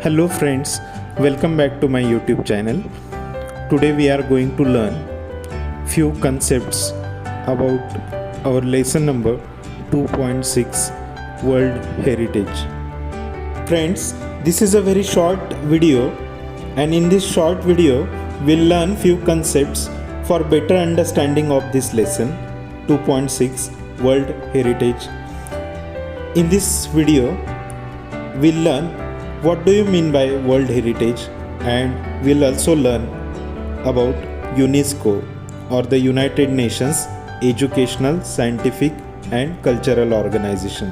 Hello friends, welcome back to my YouTube channel. Today we are going to learn few concepts about our lesson number 2.6 World Heritage. Friends, this is a very short video, and in this short video we'll learn few concepts for better understanding of this lesson 2.6 World Heritage. In this video we'll learn what do you mean by World Heritage, and we'll also learn about UNESCO or the United Nations Educational, Scientific and Cultural Organization.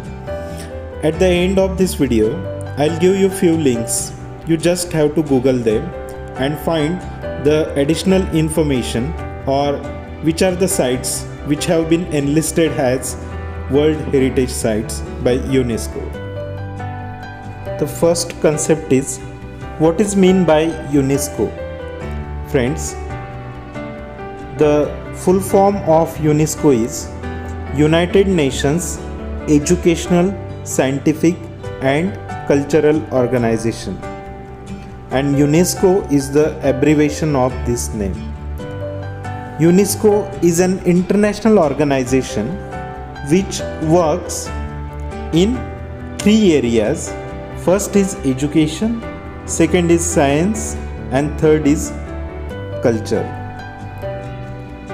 At the end of this video, I'll give you few links. You just have to Google them and find the additional information or which are the sites which have been enlisted as World Heritage Sites by UNESCO. The first concept is what is mean by UNESCO. Friends, the full form of UNESCO is United Nations Educational, Scientific and Cultural Organization, and UNESCO is the abbreviation of this name. UNESCO is an international organization which works in three areas. First is education, second is science, and third is culture.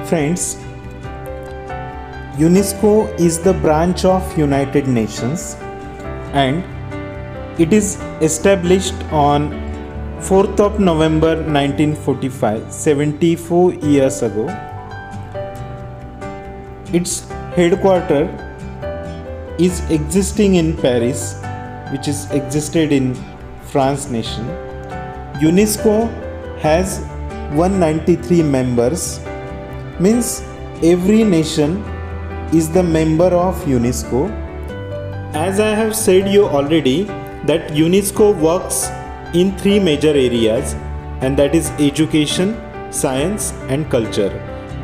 Friends, UNESCO is the branch of United Nations and it is established on 4th of November 1945, 74 years ago. Its headquarters is existing in Paris, which is existed in France nation. UNESCO has 193 members, means every nation is the member of UNESCO. As I have said you already that UNESCO works in three major areas, and that is education, science and culture.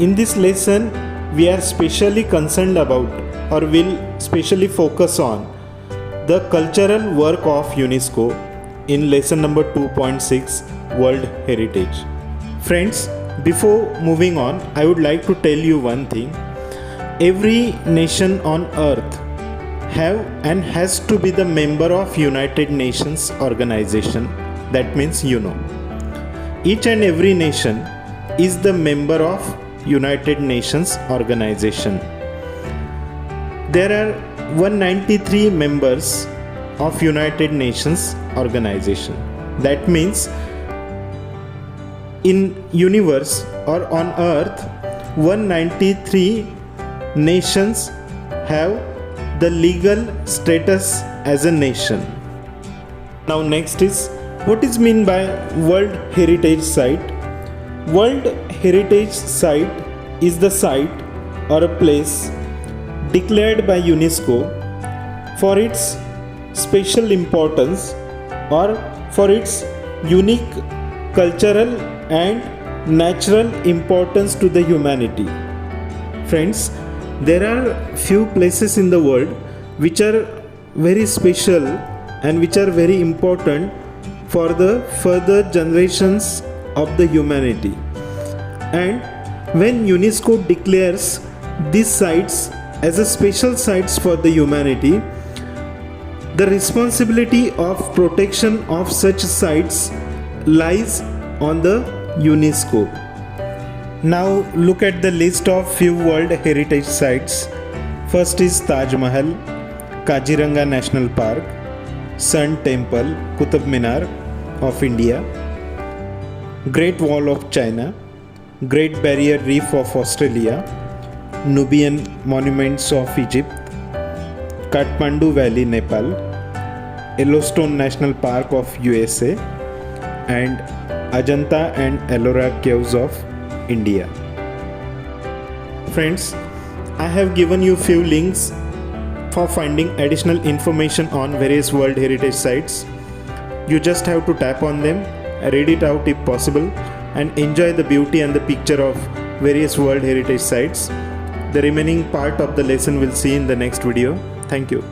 In this lesson we are specially concerned about or will specially focus on the cultural work of UNESCO in lesson number 2.6 World Heritage. Friends, before moving on, I would like to tell you one thing. Every nation on earth have and has to be the member of United Nations organization. That means each and every nation is the member of United Nations organization. There are 193 members of United Nations organization. That means in universe or on earth 193 nations have the legal status as a nation. Now next is what is mean by World Heritage Site. World Heritage Site is the site or a place declared by UNESCO for its special importance or for its unique cultural and natural importance to the humanity. Friends, there are few places in the world which are very special and which are very important for the further generations of the humanity. And when UNESCO declares these sites as a special sites for the humanity, the responsibility of protection of such sites lies on the UNESCO. Now look at the list of few World Heritage Sites. First is Taj Mahal, Kaziranga National Park, Sun Temple, Qutub Minar of India, Great Wall of China, Great Barrier Reef of Australia, Nubian Monuments of Egypt, Kathmandu Valley, Nepal, Yellowstone National Park of USA, and Ajanta and Ellora Caves of India. Friends, I have given you few links for finding additional information on various World Heritage Sites. You just have to tap on them, read it out if possible, and enjoy the beauty and the picture of various World Heritage Sites. The remaining part of the lesson we'll see in the next video. Thank you.